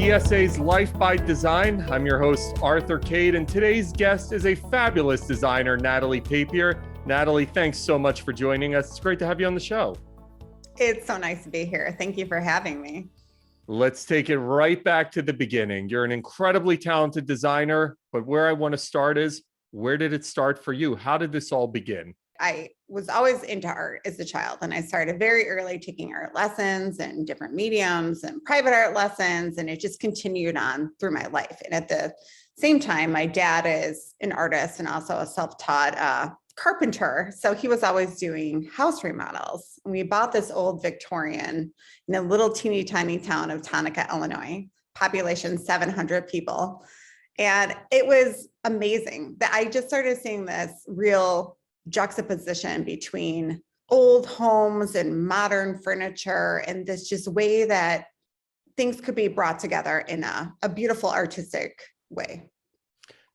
ESA's Life by Design. I'm your host, Arthur Cade, and today's guest is a fabulous designer, Natalie Papier. Natalie, thanks so much for joining us. It's great to have you on the show. It's so nice to be here. Thank you for having me. Let's take it right back to the beginning. You're an incredibly talented designer, but where I want to start is, where did it start for you? How did this all begin? I was always into art as a child, and I started very early taking art lessons and different mediums and private art lessons, and it just continued on through my life. And at the same time, my dad is an artist and also a self-taught carpenter. So he was always doing house remodels. And we bought this old Victorian in a little teeny tiny town of Tonica, Illinois, population 700 people. And it was amazing that I just started seeing this real juxtaposition between old homes and modern furniture, and this just way that things could be brought together in a beautiful artistic way.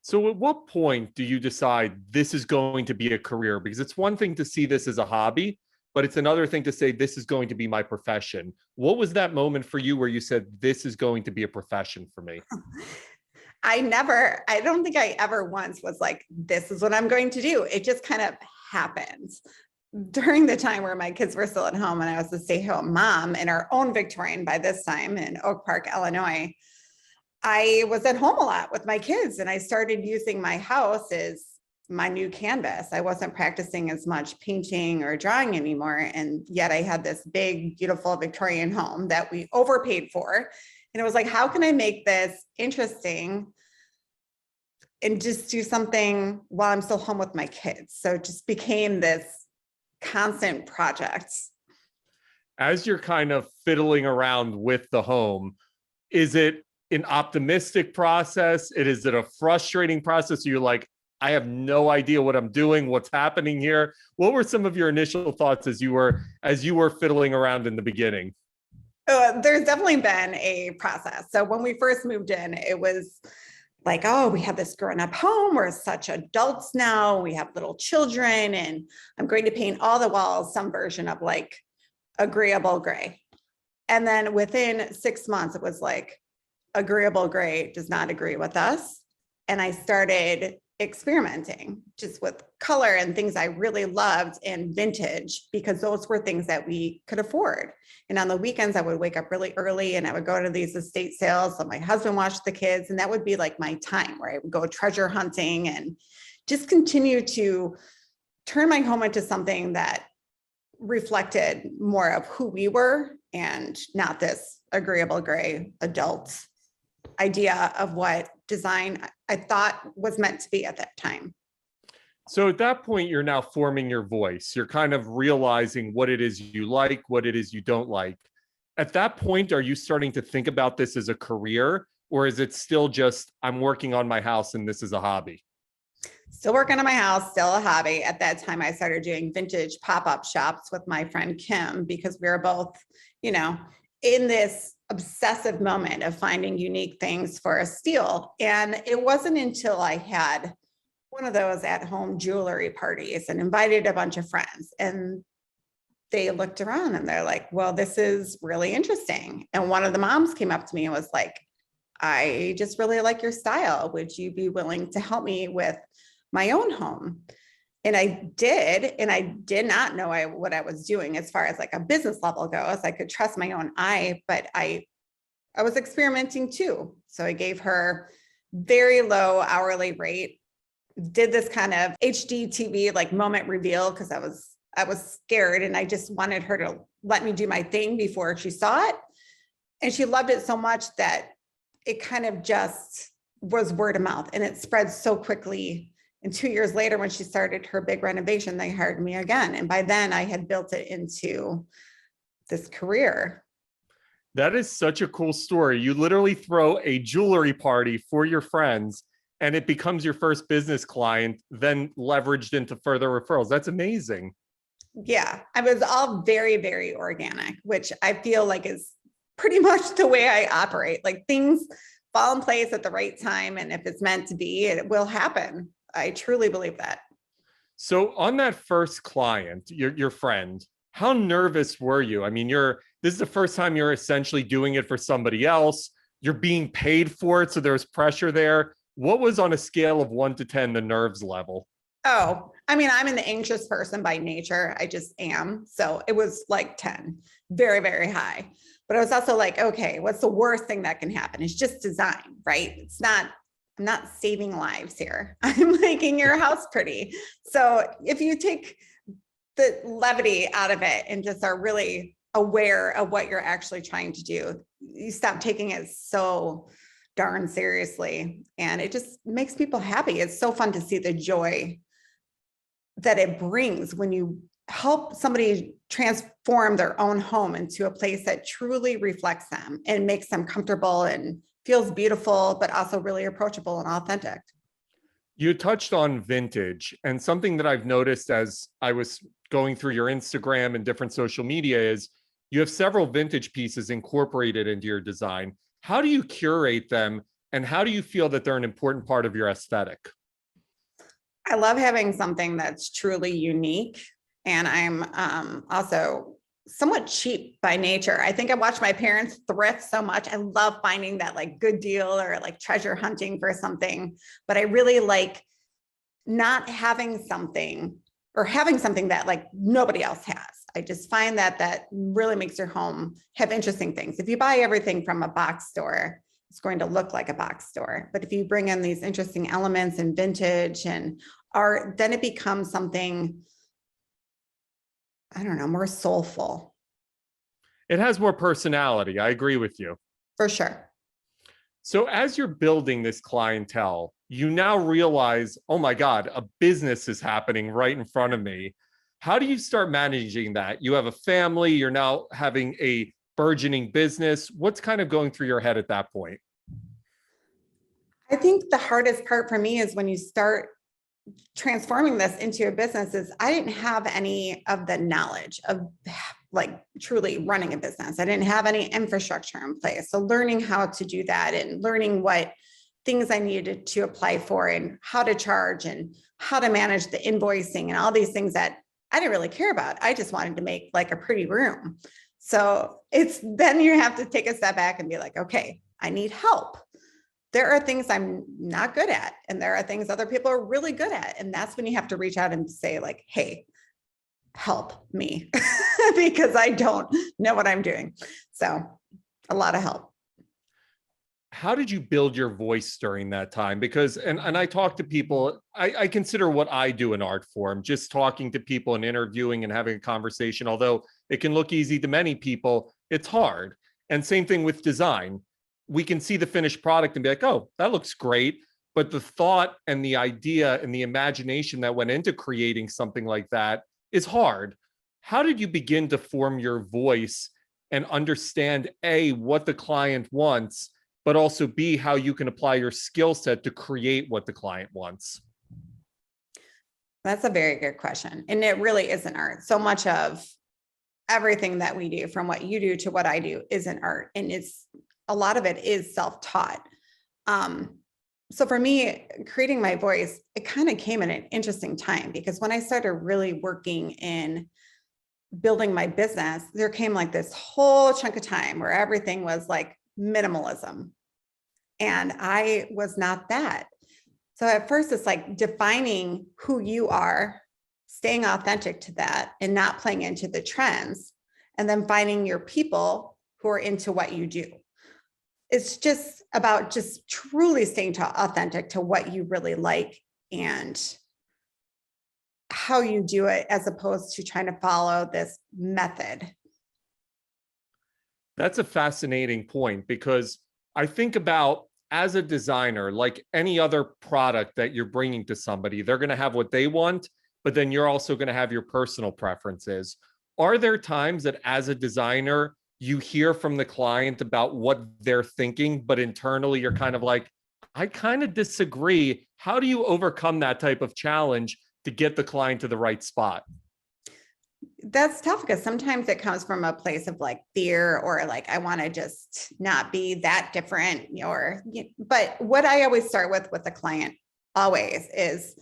So at what point do you decide this is going to be a career? Because it's one thing to see this as a hobby, but it's another thing to say this is going to be my profession. What was that moment for you where you said this is going to be a profession for me? I don't think I ever once was like, this is what I'm going to do. It just kind of happened. During the time where my kids were still at home and I was a stay-at-home mom in our own Victorian by this time in Oak Park, Illinois, I was at home a lot with my kids, and I started using my house as my new canvas. I wasn't practicing as much painting or drawing anymore. And yet I had this big, beautiful Victorian home that we overpaid for. And it was like, how can I make this interesting and just do something while I'm still home with my kids? So it just became this constant project. As you're kind of fiddling around with the home, is it an optimistic process? Is it a frustrating process? You're like, I have no idea what I'm doing, what's happening here. What were some of your initial thoughts as you were fiddling around in the beginning? There's definitely been a process. So when we first moved in, it was like, oh, we have this grown up home. We're such adults now. We have little children, and I'm going to paint all the walls some version of like agreeable gray. And then within 6 months, it was like, agreeable gray does not agree with us. And I started experimenting just with color and things I really loved and vintage, because those were things that we could afford. And on the weekends, I would wake up really early and I would go to these estate sales. So my husband watched the kids, and that would be like my time where I would go treasure hunting and just continue to turn my home into something that reflected more of who we were and not this agreeable gray adult idea of what design I thought was meant to be at that time. So at that point, you're now forming your voice. You're kind of realizing what it is you like, what it is you don't like. At that point, are you starting to think about this as a career, or is it still just, I'm working on my house and this is a hobby? Still working on my house, still a hobby. At that time, I started doing vintage pop-up shops with my friend Kim, because we were both, in this obsessive moment of finding unique things for a steal. And it wasn't until I had one of those at-home jewelry parties and invited a bunch of friends, and they looked around and they're like, well, this is really interesting. And one of the moms came up to me and was like, I just really like your style. Would you be willing to help me with my own home? And I did, and I did not know what I was doing as far as like a business level goes. I could trust my own eye, but I was experimenting too. So I gave her very low hourly rate, did this kind of HD TV like moment reveal, because I was scared and I just wanted her to let me do my thing before she saw it. And she loved it so much that it kind of just was word of mouth, and it spread so quickly. And 2 years later, when she started her big renovation, they hired me again. And by then I had built it into this career. That is such a cool story. You literally throw a jewelry party for your friends and it becomes your first business client, then leveraged into further referrals. That's amazing. Yeah, I was all very, very organic, which I feel like is pretty much the way I operate. Like things fall in place at the right time. And if it's meant to be, it will happen. I truly believe that. So on that first client, your friend, how nervous were you? I mean, this is the first time you're essentially doing it for somebody else. you're being paid for it, so there's pressure there. What was, on a scale of 1 to 10, the nerves level? Oh, I mean, I'm an anxious person by nature. I just am. So it was like 10, very, very high. But I was also like, okay, what's the worst thing that can happen? It's just design, right? I'm not saving lives here. I'm making your house pretty. So if you take the levity out of it and just are really aware of what you're actually trying to do, you stop taking it so darn seriously. And it just makes people happy. It's so fun to see the joy that it brings when you help somebody transform their own home into a place that truly reflects them and makes them comfortable and feels beautiful, but also really approachable and authentic. You touched on vintage, and something that I've noticed as I was going through your Instagram and different social media is you have several vintage pieces incorporated into your design. How do you curate them, and how do you feel that they're an important part of your aesthetic? I love having something that's truly unique. And I'm also somewhat cheap by nature. I think I watched my parents thrift so much. I love finding that like good deal or like treasure hunting for something, but I really like not having something or having something that like nobody else has. I just find that that really makes your home have interesting things. If you buy everything from a box store, it's going to look like a box store. But if you bring in these interesting elements and vintage and art, then it becomes something, I don't know, more soulful. It has more personality. I agree with you. For sure. So as you're building this clientele, you now realize, oh my God, a business is happening right in front of me. How do you start managing that? You have a family, you're now having a burgeoning business. What's kind of going through your head at that point? I think the hardest part for me is when you start transforming this into a business is I didn't have any of the knowledge of like truly running a business. I didn't have any infrastructure in place. So learning how to do that and learning what things I needed to apply for and how to charge and how to manage the invoicing and all these things that I didn't really care about. I just wanted to make like a pretty room. So it's then you have to take a step back and be like, okay, I need help. There are things I'm not good at, and there are things other people are really good at. And that's when you have to reach out and say like, hey, help me because I don't know what I'm doing. So a lot of help. How did you build your voice during that time? Because, and I talk to people, I consider what I do an art form, just talking to people and interviewing and having a conversation, although it can look easy to many people, it's hard. And same thing with design. We can see the finished product and be like, oh, that looks great. But the thought and the idea and the imagination that went into creating something like that is hard. How did you begin to form your voice and understand A, what the client wants, but also B, how you can apply your skill set to create what the client wants? That's a very good question. And it really is an art. So much of everything that we do, from what you do to what I do, is an art. And it's a lot of it is self-taught. So for me, creating my voice, it kind of came at an interesting time because when I started really working in building my business, there came like this whole chunk of time where everything was like minimalism. And I was not that. So at first it's like defining who you are, staying authentic to that and not playing into the trends, and then finding your people who are into what you do. It's just about just truly staying authentic to what you really like and how you do it, as opposed to trying to follow this method. That's a fascinating point because I think about, as a designer, like any other product that you're bringing to somebody, they're going to have what they want, but then you're also going to have your personal preferences. Are there times that as a designer, you hear from the client about what they're thinking, but internally you're kind of like, I kind of disagree. How do you overcome that type of challenge to get the client to the right spot? That's tough because sometimes it comes from a place of like fear or like, I want to just not be that different, but what I always start with the client always is,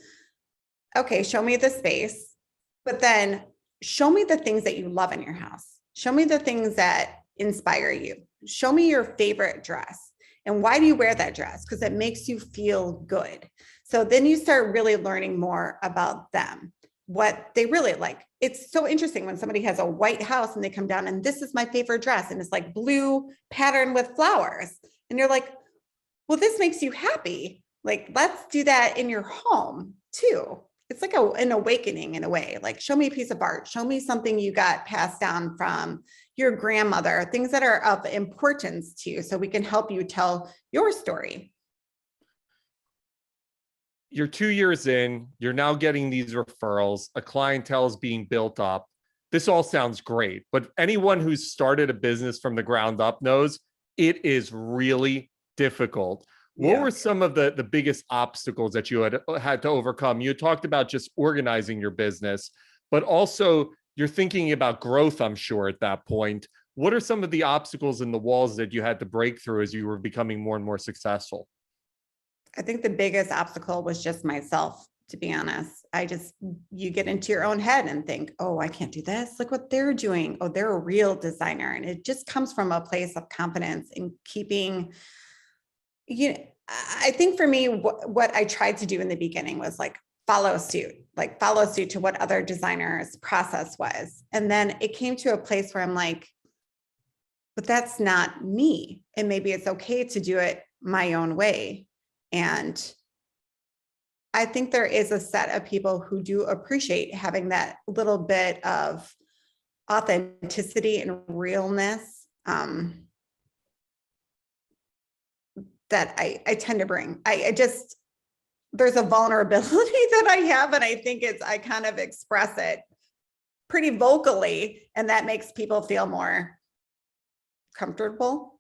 okay, show me the space, but then show me the things that you love in your house. Show me the things that inspire you. Show me your favorite dress. And why do you wear that dress? Because it makes you feel good. So then you start really learning more about them, what they really like. It's so interesting when somebody has a white house and they come down and this is my favorite dress and it's like blue pattern with flowers. And you're like, well, this makes you happy. Like, let's do that in your home too. It's like an awakening in a way. Like, show me a piece of art, show me something you got passed down from your grandmother, things that are of importance to you so we can help you tell your story. You're 2 years in, you're now getting these referrals, a clientele is being built up. This all sounds great, but anyone who's started a business from the ground up knows it is really difficult. What were some of the biggest obstacles that you had to overcome? You had talked about just organizing your business, but also you're thinking about growth, I'm sure, at that point. What are some of the obstacles in the walls that you had to break through as you were becoming more and more successful? I think the biggest obstacle was just myself, to be honest. You get into your own head and think, oh, I can't do this. Look what they're doing. Oh, they're a real designer. And it just comes from a place of confidence in keeping, I think for me, what I tried to do in the beginning was like follow suit to what other designers' process was. And then it came to a place where I'm like, but that's not me. And maybe it's okay to do it my own way. And I think there is a set of people who do appreciate having that little bit of authenticity and realness that I tend to bring. There's a vulnerability that I have, and I think I kind of express it pretty vocally, and that makes people feel more comfortable.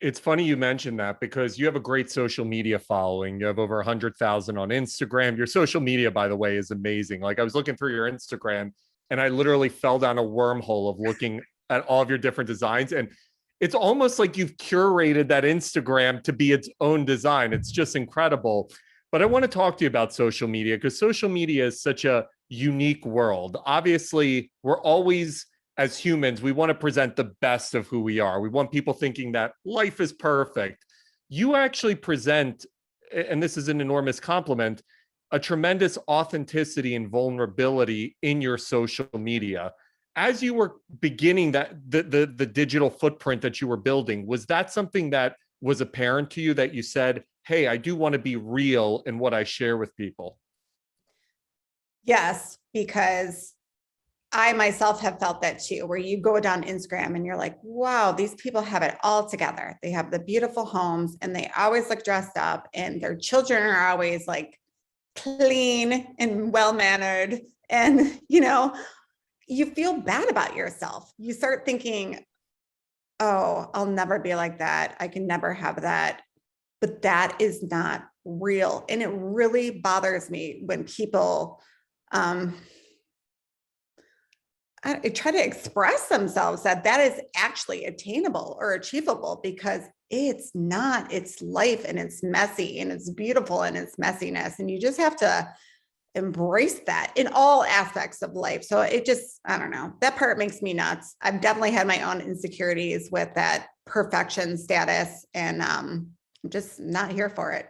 It's funny you mentioned that because you have a great social media following. You have over 100,000 on Instagram. Your social media, by the way, is amazing. Like, I was looking through your Instagram and I literally fell down a wormhole of looking at all of your different designs. And it's almost like you've curated that Instagram to be its own design. It's just incredible. But I want to talk to you about social media because social media is such a unique world. Obviously, we're always, as humans, we want to present the best of who we are. We want people thinking that life is perfect. You actually present, and this is an enormous compliment, a tremendous authenticity and vulnerability in your social media. As you were beginning the digital footprint that you were building, was that something that was apparent to you that you said, hey, I do want to be real in what I share with people? Yes, because I myself have felt that too, where you go down Instagram and you're like, wow, these people have it all together. They have the beautiful homes and they always look dressed up and their children are always like clean and well-mannered. And, you feel bad about yourself. You start thinking, oh, I'll never be like that. I can never have that. But that is not real. And it really bothers me when people, I try to express themselves that is actually attainable or achievable, because it's not. It's life and it's messy and it's beautiful and it's messiness. And you just have to embrace that in all aspects of life. So I don't know, that part makes me nuts. I've definitely had my own insecurities with that perfection status, and I'm just not here for it.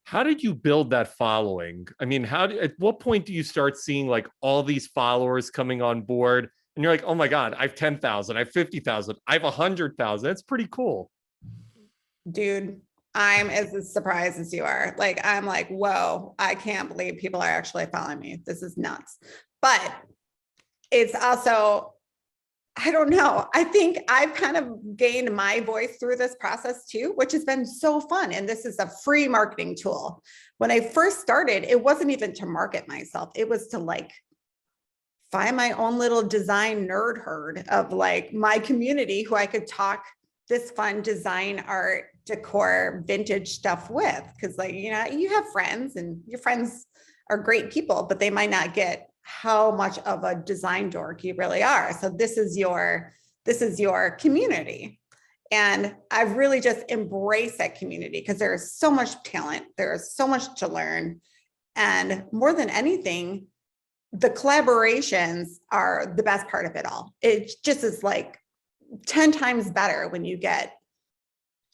How did you build that following? I mean, at what point do you start seeing like all these followers coming on board and you're like, oh my God, I have 10,000, I have 50,000, I have 100,000. That's pretty cool. Dude, I'm as surprised as you are. Like, I'm like, whoa, I can't believe people are actually following me. This is nuts. But it's also, I don't know. I think I've kind of gained my voice through this process too, which has been so fun. And this is a free marketing tool. When I first started, it wasn't even to market myself. It was to like find my own little design nerd herd of like my community who I could talk this fun design, art, decor, vintage stuff with. Cause like, you have friends and your friends are great people, but they might not get how much of a design dork you really are. So this is your community. And I've really just embraced that community because there is so much talent. There is so much to learn. And more than anything, the collaborations are the best part of it all. It just is like 10 times better when you get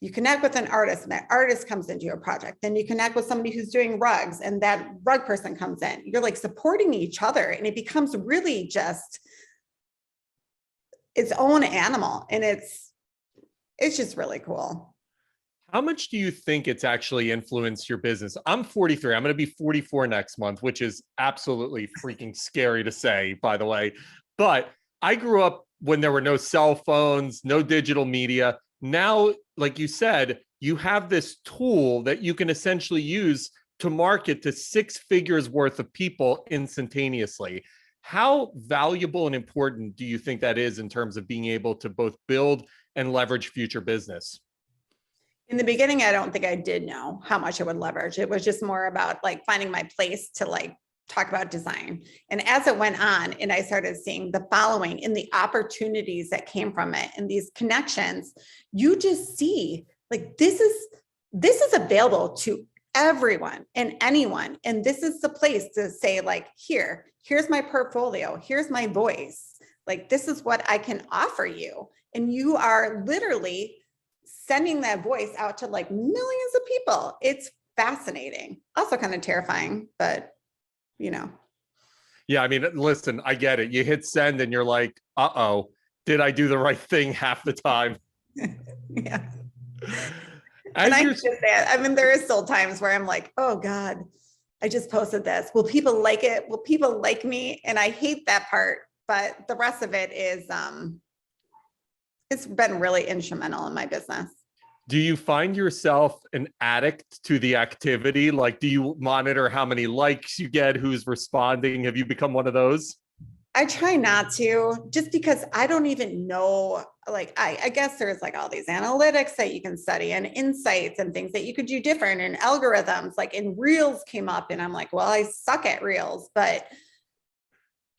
You connect with an artist and that artist comes into your project. Then you connect with somebody who's doing rugs and that rug person comes in. You're like supporting each other and it becomes really just its own animal. And it's just really cool. How much do you think it's actually influenced your business? I'm 43. I'm going to be 44 next month, which is absolutely freaking scary to say, by the way. But I grew up when there were no cell phones, no digital media. Now, like you said, you have this tool that you can essentially use to market to 6 figures worth of people instantaneously. How valuable and important do you think that is in terms of being able to both build and leverage future business? In the beginning, I don't think I did know how much I would leverage. It was just more about like finding my place to like talk about design. And as it went on and I started seeing the following and the opportunities that came from it and these connections, you just see like this is available to everyone and anyone. And this is the place to say like, here's my portfolio, here's my voice. Like, this is what I can offer you. And you are literally sending that voice out to like millions of people. It's fascinating. Also kind of terrifying, but you know. Yeah, I mean, listen, I get it. You hit send and you're like, uh-oh, did I do the right thing half the time? Yeah. And As I you're just say, I mean, there is still times where I'm like, oh God, I just posted this. Will people like it? Will people like me? And I hate that part, but the rest of it is, it's been really instrumental in my business. do you find yourself an addict to the activity? Like, do you monitor how many likes you get, who's responding? Have you become one of those? I try not to, just because I don't even know, like, I guess there's like all these analytics that you can study and insights and things that you could do different and algorithms, like in Reels came up and I'm like, well, I suck at Reels, but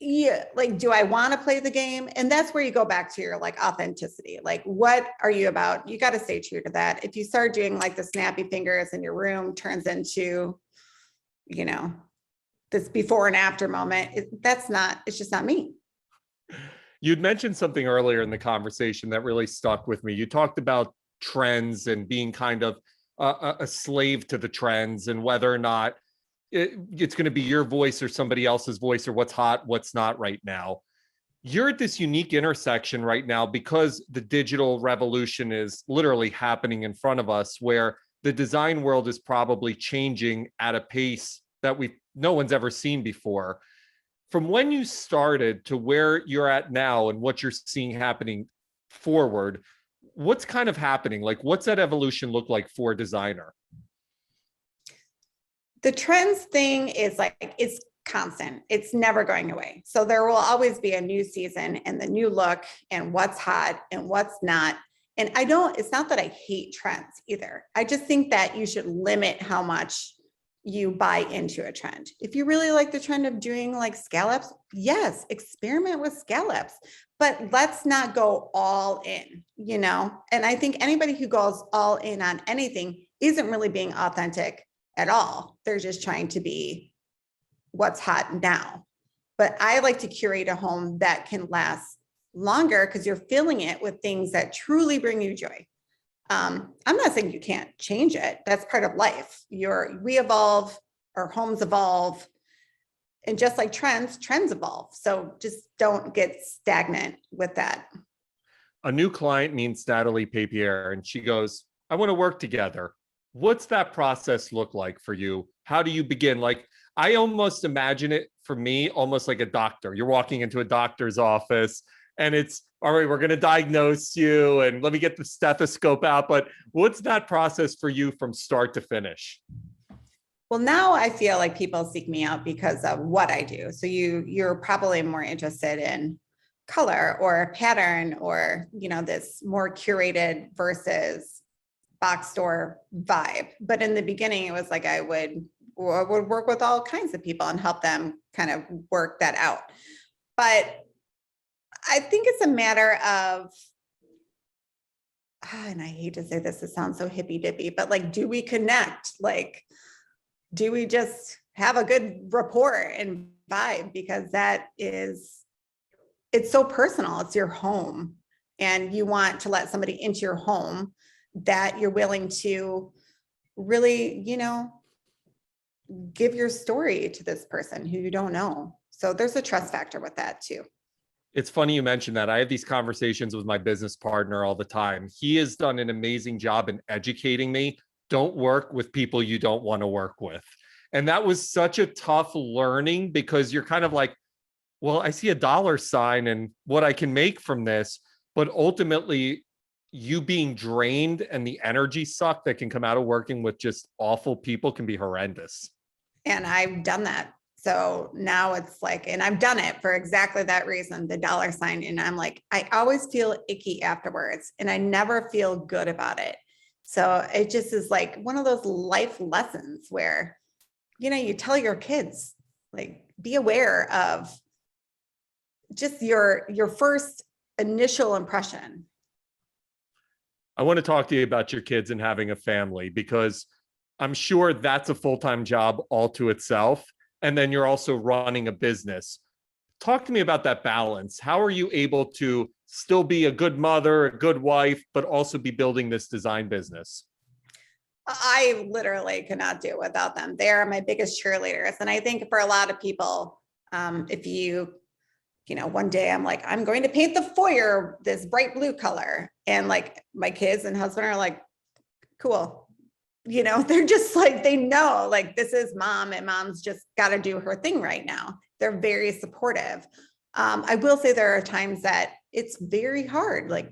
yeah, like, do I want to play the game? And that's where you go back to your like authenticity. Like, what are you about? You got to stay true to that. If you start doing like the snappy fingers and your room turns into, you know, this before and after moment, it's just not me. You'd mentioned something earlier in the conversation that really stuck with me. You talked about trends and being kind of a slave to the trends and whether or not it's going to be your voice or somebody else's voice or what's hot, what's not right now. You're at this unique intersection right now because the digital revolution is literally happening in front of us, where the design world is probably changing at a pace that no one's ever seen before. From when you started to where you're at now and what you're seeing happening forward, what's kind of happening? Like, what's that evolution look like for a designer? The trends thing is like, it's constant. It's never going away. So there will always be a new season and the new look and what's hot and what's not. And it's not that I hate trends either. I just think that you should limit how much you buy into a trend. If you really like the trend of doing like scallops, yes, experiment with scallops, but let's not go all in, you know? And I think anybody who goes all in on anything isn't really being authentic at all. They're just trying to be what's hot now. But I like to curate a home that can last longer because you're filling it with things that truly bring you joy. I'm not saying you can't change it. That's part of life. We evolve, our homes evolve, and just like trends evolve. So just don't get stagnant with that. A new client meets Natalie Papier and she goes, I want to work together. What's that process look like for you? How do you begin? Like, I almost imagine it for me, almost like a doctor. You're walking into a doctor's office and it's, all right, we're going to diagnose you and let me get the stethoscope out. But what's that process for you from start to finish? Well, now I feel like people seek me out because of what I do. So you're probably more interested in color or pattern or, you know, this more curated versus box store vibe. But in the beginning, it was like I would work with all kinds of people and help them kind of work that out. But I think it's a matter of, and I hate to say this, it sounds so hippy dippy, but like, do we connect? Like, do we just have a good rapport and vibe? Because it's so personal. It's your home and you want to let somebody into your home that you're willing to really, give your story to this person who you don't know. So there's a trust factor with that too. It's funny you mentioned that. I have these conversations with my business partner all the time. He has done an amazing job in educating me. Don't work with people you don't want to work with. And that was such a tough learning because you're kind of like, well, I see a dollar sign and what I can make from this. But ultimately, you being drained and the energy suck that can come out of working with just awful people can be horrendous. And I've done that. So now it's like, and I've done it for exactly that reason, the dollar sign. And I'm like, I always feel icky afterwards and I never feel good about it. So it just is like one of those life lessons where, you tell your kids, like, be aware of just your first initial impression. I want to talk to you about your kids and having a family because I'm sure that's a full-time job all to itself. And then you're also running a business. Talk to me about that balance. How are you able to still be a good mother, a good wife, but also be building this design business? I literally cannot do it without them. They are my biggest cheerleaders. And I think for a lot of people, if one day I'm like, I'm going to paint the foyer this bright blue color. And like my kids and husband are like, cool. They're just like, they know like this is mom and mom's just got to do her thing right now. They're very supportive. I will say there are times that it's very hard. Like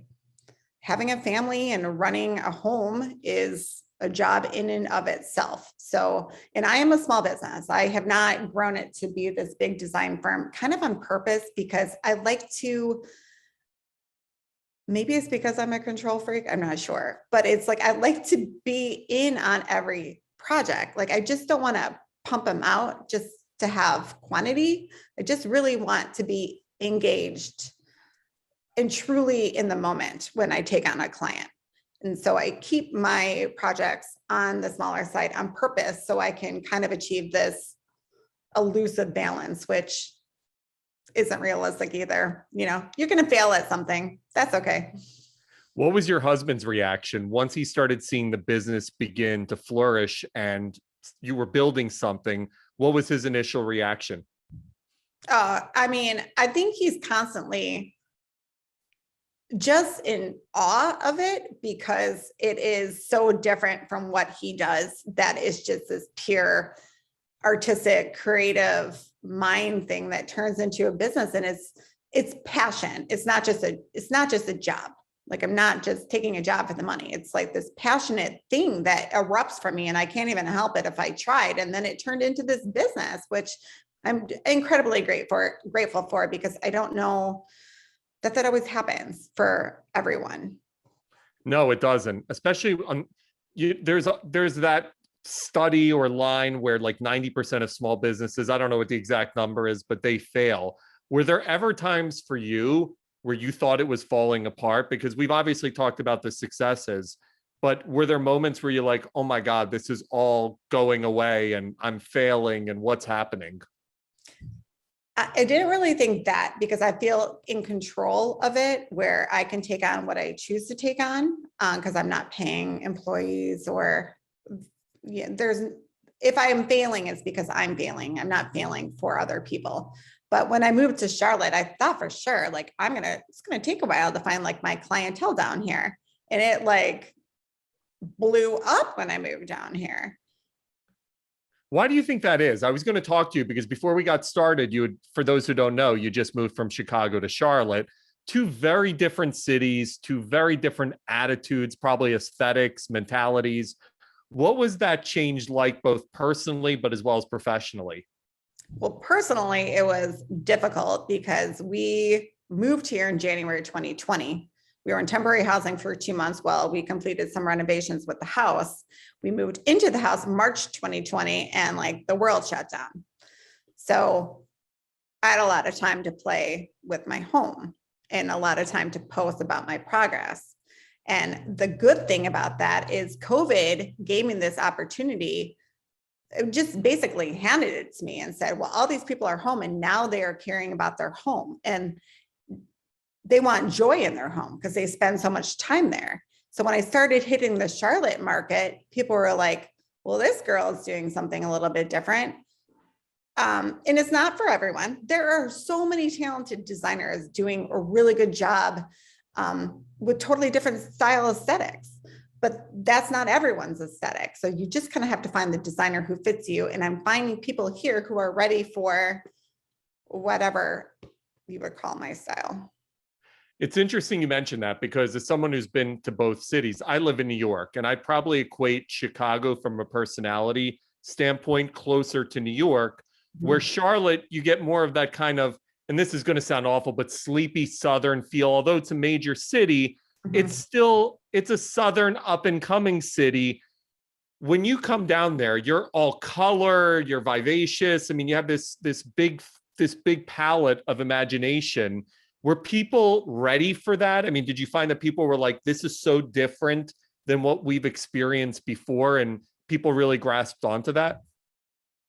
having a family and running a home is a job in and of itself. So, and I am a small business. I have not grown it to be this big design firm kind of on purpose because I like to, maybe it's because I'm a control freak. I'm not sure, but it's like, I like to be in on every project. Like, I just don't want to pump them out just to have quantity. I just really want to be engaged and truly in the moment when I take on a client. And so I keep my projects on the smaller side on purpose so I can kind of achieve this elusive balance, which isn't realistic either. You're going to fail at something. That's okay. What was your husband's reaction once he started seeing the business begin to flourish and you were building something? What was his initial reaction? I think he's constantly just in awe of it because it is so different from what he does. That is just this pure artistic, creative mind thing that turns into a business. And it's passion. It's not just a job. Like I'm not just taking a job for the money. It's like this passionate thing that erupts from me and I can't even help it if I tried. And then it turned into this business, which I'm incredibly grateful for because I don't know that always happens for everyone. No, it doesn't. Especially on there's that study or line where like 90% of small businesses, I don't know what the exact number is, but they fail. Were there ever times for you where you thought it was falling apart? Because we've obviously talked about the successes, but were there moments where you're like, oh my God, this is all going away and I'm failing and what's happening? I didn't really think that because I feel in control of it where I can take on what I choose to take on because I'm not paying employees or if I am failing, it's because I'm failing. I'm not failing for other people. But when I moved to Charlotte, I thought for sure, like, it's going to take a while to find like my clientele down here. And it like blew up when I moved down here. Why do you think that is? I was going to talk to you because before we got started, for those who don't know, you just moved from Chicago to Charlotte, two very different cities, two very different attitudes, probably aesthetics, mentalities. What was that change like both personally, but as well as professionally? Well, personally, it was difficult because we moved here in January 2020. We were in temporary housing for 2 months while we completed some renovations with the house. We moved into the house March 2020 and like the world shut down. So I had a lot of time to play with my home and a lot of time to post about my progress. And the good thing about that is COVID gave me this opportunity. It just basically handed it to me and said, well, all these people are home and now they are caring about their home and they want joy in their home because they spend so much time there. So when I started hitting the Charlotte market, people were like, well, this girl is doing something a little bit different. And it's not for everyone. There are so many talented designers doing a really good job with totally different style aesthetics, but that's not everyone's aesthetic. So you just kind of have to find the designer who fits you. And I'm finding people here who are ready for whatever you would call my style. It's interesting you mentioned that, because as someone who's been to both cities, I live in New York, and I probably equate Chicago from a personality standpoint closer to New York, where Charlotte, you get more of that kind of, and this is going to sound awful, but sleepy Southern feel. Although it's a major city, it's a Southern up and coming city. When you come down there, you're all color, you're vivacious. I mean, you have this big palette of imagination. Were people ready for that? I mean, did you find that people were like, this is so different than what we've experienced before, and people really grasped onto that?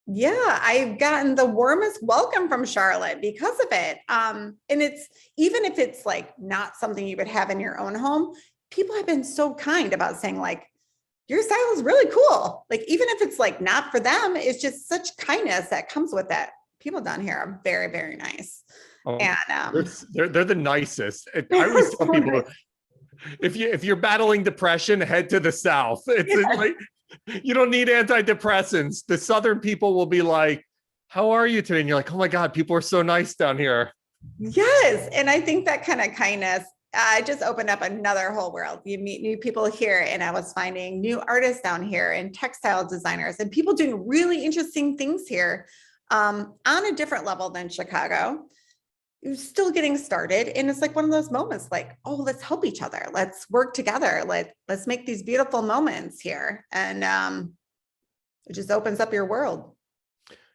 Yeah, I've gotten the warmest welcome from Charlotte because of it. And it's, even if it's like not something you would have in your own home, people have been so kind about saying like, your style is really cool. Like, even if it's like not for them, it's just such kindness that comes with that. People down here are very, very nice. Oh, And they're the nicest. I always tell people, if you're battling depression, head to the South. It's like, you don't need antidepressants. The Southern people will be like, how are you today? And you're like, oh my God, people are so nice down here. yes. And I think that kind of kindness just opened up another whole world. You meet new people here, and I was finding new artists down here and textile designers and people doing really interesting things here on a different level than Chicago. You're still getting started. And it's like one of those moments like, oh, let's help each other. Let's work together. Let's make these beautiful moments here. And it just opens up your world.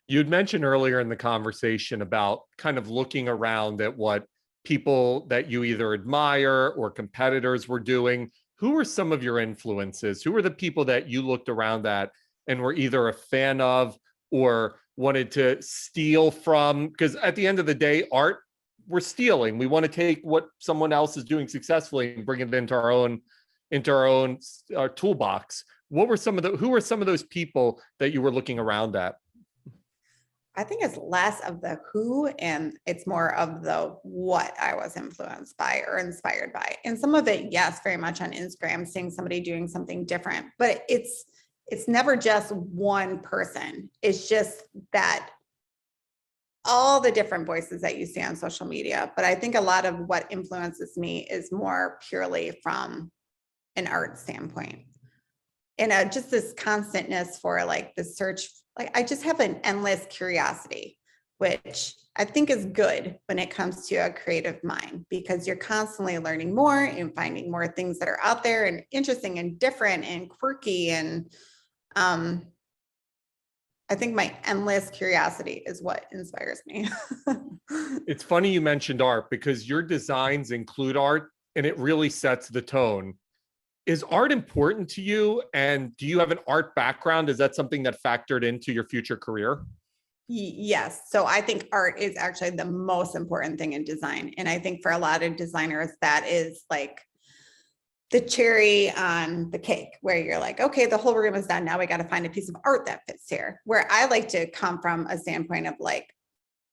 You'd mentioned earlier in the conversation about kind of looking around at what people that you either admire or competitors were doing. Who were some of your influences? Who were the people that you looked around at and were either a fan of or wanted to steal from? Because at the end of the day, art, we're stealing. We want to take what someone else is doing successfully and bring it into our own toolbox. Who were some of those people that you were looking around at? I think it's less of the who and it's more of the what I was influenced by or inspired by. And some of it, yes, very much on Instagram, seeing somebody doing something different, but it's never just one person. It's just that all the different voices that you see on social media. But I think a lot of what influences me is more purely from an art standpoint. And just this constantness for like the search, like I just have an endless curiosity, which I think is good when it comes to a creative mind, because you're constantly learning more and finding more things that are out there and interesting and different and quirky. And I think my endless curiosity is what inspires me. It's funny you mentioned art, because your designs include art and it really sets the tone. Is art important to you? And do you have an art background? Is that something that factored into your future career? Yes. So I think art is actually the most important thing in design. And I think for a lot of designers, that is like the cherry on the cake, where you're like, okay, the whole room is done. Now we got to find a piece of art that fits here. Where I like to come from a standpoint of like,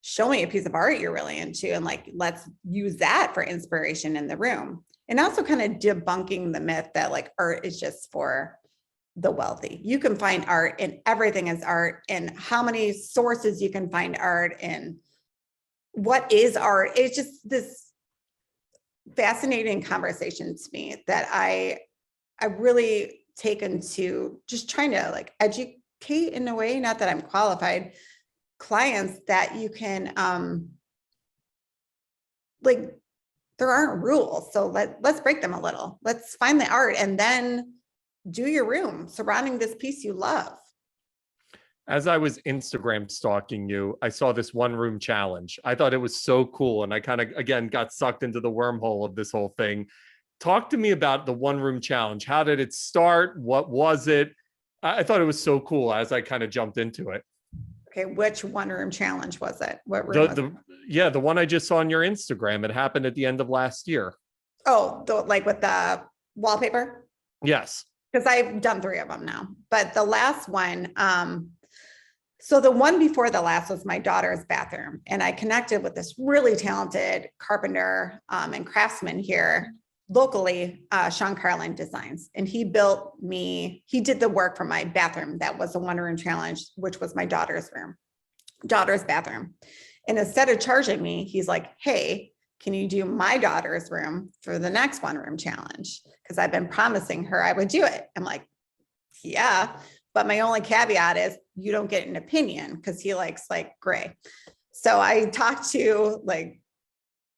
show me a piece of art you're really into, and like, let's use that for inspiration in the room. And also kind of debunking the myth that like art is just for the wealthy. You can find art and everything is art, and how many sources you can find art, and what is art. It's just this fascinating conversation to me that I really taken to just trying to like educate in a way, not that I'm qualified, clients that you can like, there aren't rules. So let's break them a little. Let's find the art and then do your room surrounding this piece you love. As I was Instagram stalking you, I saw this one room challenge. I thought it was so cool. And I kind of, again, got sucked into the wormhole of this whole thing. Talk to me about the one room challenge. How did it start? What was it? I thought it was so cool as I kind of jumped into it. Okay, which one room challenge was it? What room was it? The one I just saw on your Instagram. It happened at the end of last year. Oh, like with the wallpaper? Yes. because I've done 3 of them now. But the last one, so the one before the last was my daughter's bathroom. And I connected with this really talented carpenter and craftsman here locally, Sean Carlin Designs. And he did the work for my bathroom. That was a 1-room challenge, which was my daughter's bathroom. And instead of charging me, he's like, hey, can you do my daughter's room for the next 1-room challenge? Because I've been promising her I would do it. I'm like, yeah. But my only caveat is you don't get an opinion because he likes like gray. So I talked to like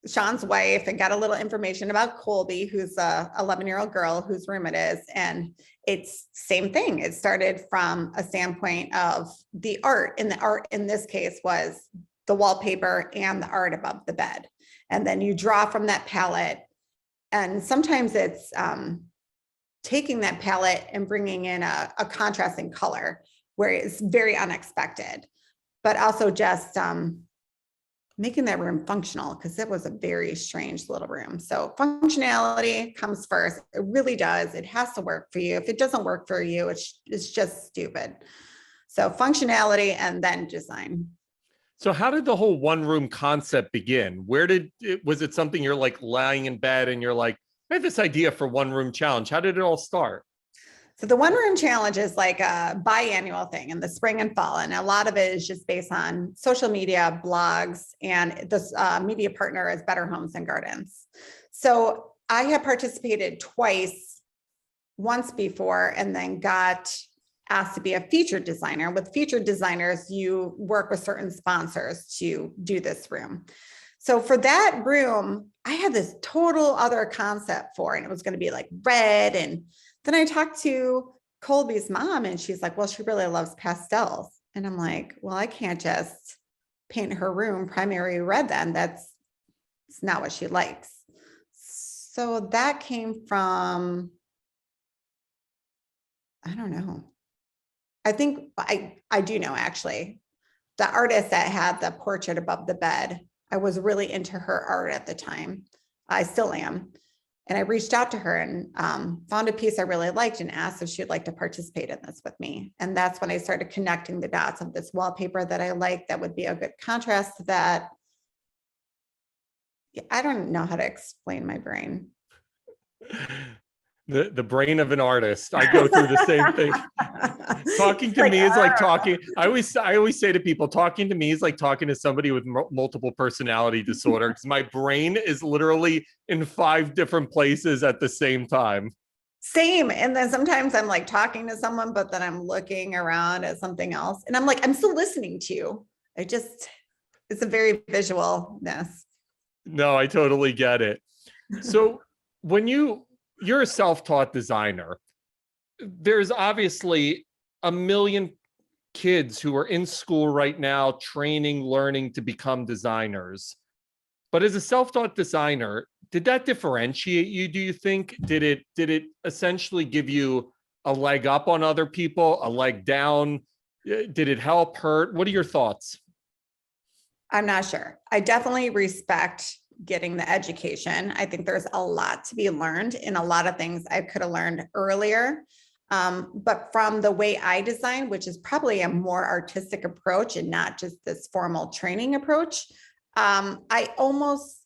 Sean's wife and got a little information about Colby, who's a 11-year-old girl whose room it is. And it's same thing. It started from a standpoint of the art, and the art in this case was the wallpaper and the art above the bed. And then you draw from that palette. And sometimes it's taking that palette and bringing in a contrasting color where it's very unexpected, but also just making that room functional, because it was a very strange little room. So functionality comes first. It really does. It has to work for you. If it doesn't work for you, it's just stupid. So functionality and then design. So how did the whole 1-room concept begin? Was it something you're like lying in bed and you're like, I have this idea for 1-room challenge. How did it all start? So the 1-room challenge is like a biannual thing in the spring and fall. And a lot of it is just based on social media, blogs, and this media partner is Better Homes and Gardens. So I have participated twice, once before, and then got asked to be a featured designer. With featured designers, you work with certain sponsors to do this room. So for that room, I had this total other concept for it. And it was going to be like red. And then I talked to Colby's mom and she's like, well, she really loves pastels. And I'm like, well, I can't just paint her room primary red then. It's not what she likes. So that came from, I don't know. I think I do know actually. The artist that had the portrait above the bed, I was really into her art at the time. I still am. And I reached out to her and found a piece I really liked and asked if she'd like to participate in this with me. And that's when I started connecting the dots of this wallpaper that I liked that would be a good contrast to that. I don't know how to explain my brain. The brain of an artist. I go through the same thing. Talking to me is like talking. I always say to people, talking to me is like talking to somebody with multiple personality disorder, because my brain is literally in 5 different places at the same time. Same. And then sometimes I'm like talking to someone, but then I'm looking around at something else. And I'm like, I'm still listening to you. It's a very visualness. No, I totally get it. So when you're a self-taught designer, there's obviously a million kids who are in school right now, training, learning to become designers. But as a self-taught designer, did that differentiate you, do you think? Did it essentially give you a leg up on other people, a leg down? Did it help, hurt? What are your thoughts? I'm not sure. I definitely respect getting the education. I think there's a lot to be learned in a lot of things I could have learned earlier. But from the way I design, which is probably a more artistic approach and not just this formal training approach, I almost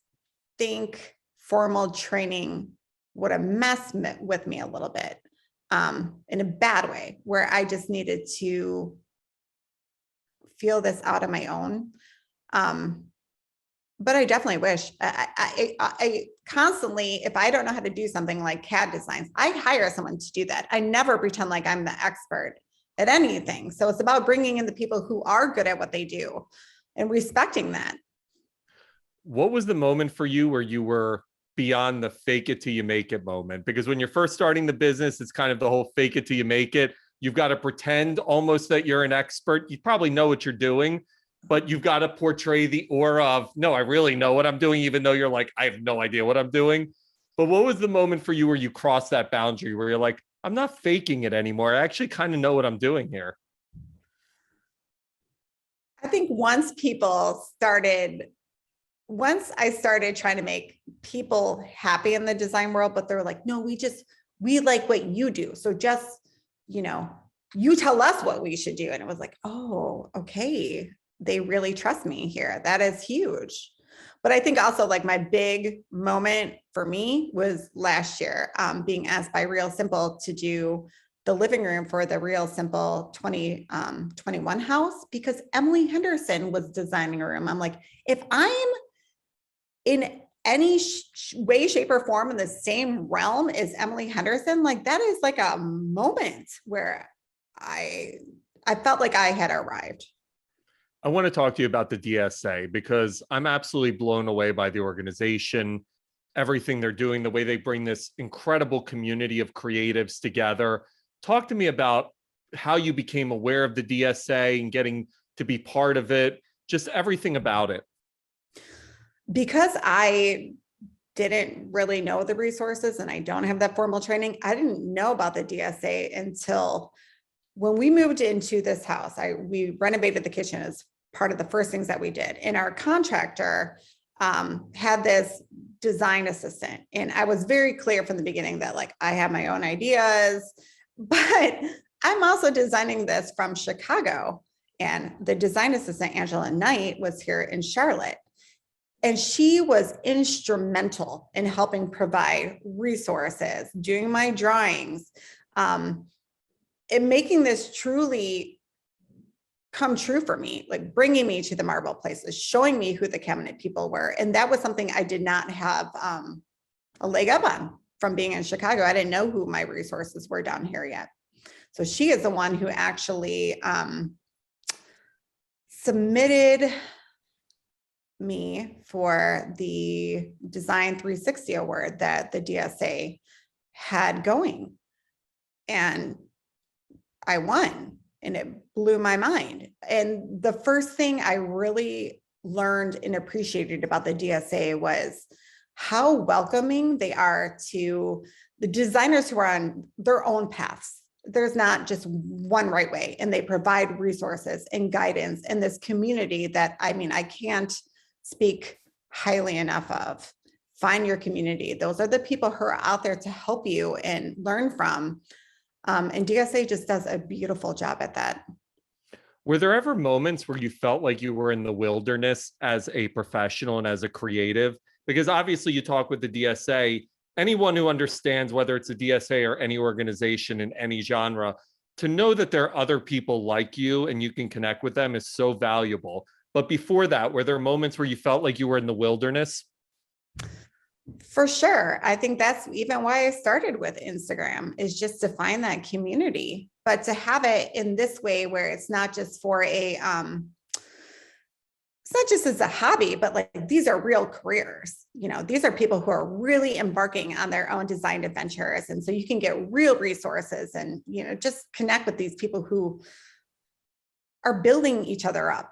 think formal training would have messed with me a little bit in a bad way, where I just needed to feel this out on my own. But I definitely wish I constantly, if I don't know how to do something like CAD designs, I hire someone to do that. I never pretend like I'm the expert at anything. So it's about bringing in the people who are good at what they do and respecting that. What was the moment for you where you were beyond the fake it till you make it moment? Because when you're first starting the business, it's kind of the whole fake it till you make it. You've got to pretend almost that you're an expert. You probably know what you're doing, but you've got to portray the aura of, no, I really know what I'm doing, even though you're like, I have no idea what I'm doing. But what was the moment for you where you crossed that boundary, where you're like, I'm not faking it anymore. I actually kind of know what I'm doing here? I think once I started trying to make people happy in the design world, but they're like, no, we we like what you do. So just, you know, you tell us what we should do. And it was like, oh, okay. They really trust me here. That is huge. But I think also like my big moment for me was last year, being asked by Real Simple to do the living room for the Real Simple 2021 house, because Emily Henderson was designing a room. I'm like, if I'm in any way, shape, or form in the same realm as Emily Henderson, like that is like a moment where I felt like I had arrived. I want to talk to you about the DSA because I'm absolutely blown away by the organization, everything they're doing, the way they bring this incredible community of creatives together. Talk to me about how you became aware of the DSA and getting to be part of it, just everything about it. Because I didn't really know the resources and I don't have that formal training, I didn't know about the DSA until when we moved into this house. We renovated the kitchen as part of the first things that we did. And our contractor had this design assistant. And I was very clear from the beginning that like, I have my own ideas, but I'm also designing this from Chicago. And the design assistant, Angela Knight, was here in Charlotte. And she was instrumental in helping provide resources, doing my drawings, and making this truly come true for me, like bringing me to the marble places, showing me who the cabinet people were. And that was something I did not have a leg up on from being in Chicago. I didn't know who my resources were down here yet. So she is the one who actually submitted me for the Design 360 award that the DSA had going. And I won, and it blew my mind. And the first thing I really learned and appreciated about the DSA was how welcoming they are to the designers who are on their own paths. There's not just one right way, and they provide resources and guidance in this community that, I mean, I can't speak highly enough of. Find your community. Those are the people who are out there to help you and learn from. And DSA just does a beautiful job at that. Were there ever moments where you felt like you were in the wilderness as a professional and as a creative? Because obviously you talk with the DSA, anyone who understands whether it's a DSA or any organization in any genre, to know that there are other people like you and you can connect with them is so valuable. But before that, were there moments where you felt like you were in the wilderness? For sure. I think that's even why I started with Instagram, is just to find that community, but to have it in this way where it's not just for it's not just as a hobby, but like these are real careers. You know, these are people who are really embarking on their own design adventures. And so you can get real resources and, you know, just connect with these people who are building each other up.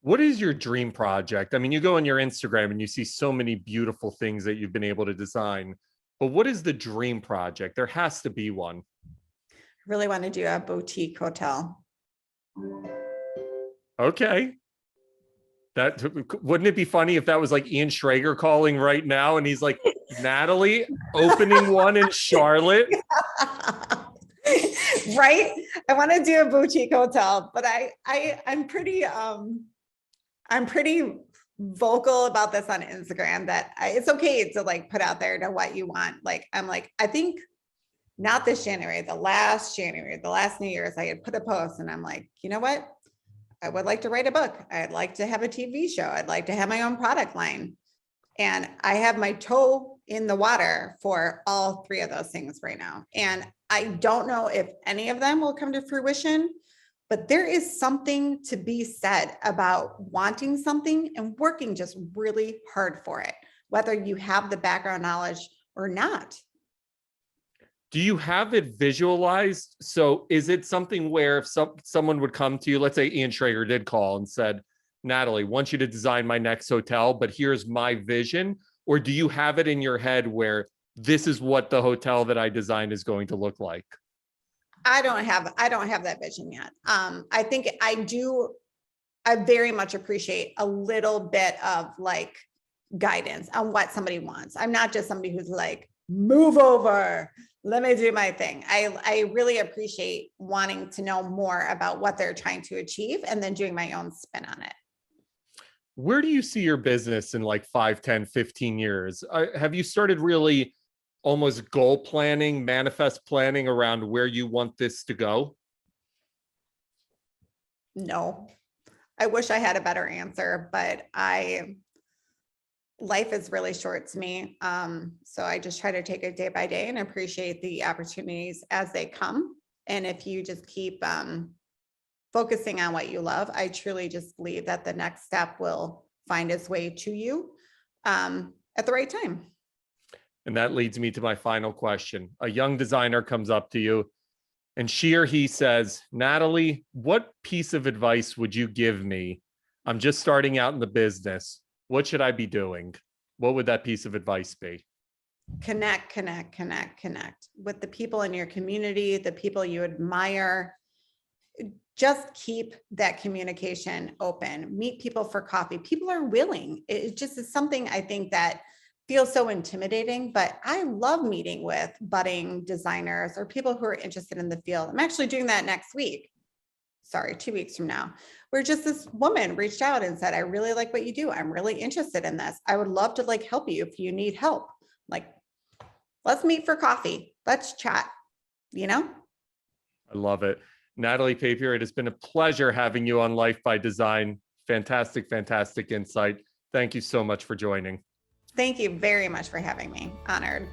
What is your dream project? I mean, you go on your Instagram and you see so many beautiful things that you've been able to design, but what is the dream project? There has to be one. I really want to do a boutique hotel. Okay. That wouldn't it be funny if that was like Ian Schrager calling right now and he's like, Natalie, opening one in Charlotte. Right? I want to do a boutique hotel, but I'm pretty vocal about this on Instagram that it's okay to like put out there to what you want. Like, I'm like, I think not this January, the last New Year's, I had put a post and I'm like, you know what? I would like to write a book. I'd like to have a TV show. I'd like to have my own product line. And I have my toe in the water for all three of those things right now. And I don't know if any of them will come to fruition, but there is something to be said about wanting something and working just really hard for it, whether you have the background knowledge or not. Do you have it visualized? So is it something where if someone would come to you, let's say Ian Schrager did call and said, Natalie, want you to design my next hotel, but here's my vision. Or do you have it in your head where this is what the hotel that I designed is going to look like? I don't have that vision yet. I think I very much appreciate a little bit of like guidance on what somebody wants. I'm not just somebody who's like, move over. Let me do my thing. I really appreciate wanting to know more about what they're trying to achieve and then doing my own spin on it. Where do you see your business in like 5, 10, 15 years? Have you started really almost goal planning, manifest planning around where you want this to go? No, I wish I had a better answer, but life is really short to me. So I just try to take it day by day and appreciate the opportunities as they come. And if you just keep focusing on what you love, I truly just believe that the next step will find its way to you at the right time. And that leads me to my final question. A young designer comes up to you and she or he says, Natalie, what piece of advice would you give me? I'm just starting out in the business. What should I be doing? What would that piece of advice be? Connect with the people in your community, the people you admire. Just keep that communication open. Meet people for coffee. People are willing. It just is something I think that feels so intimidating, but I love meeting with budding designers or people who are interested in the field. I'm actually doing that next week. Sorry, 2 weeks from now, where just this woman reached out and said, I really like what you do. I'm really interested in this. I would love to like help you if you need help. Like, let's meet for coffee. Let's chat, you know? I love it. Natalie Papier, it has been a pleasure having you on Life by Design. Fantastic, fantastic insight. Thank you so much for joining. Thank you very much for having me. Honored.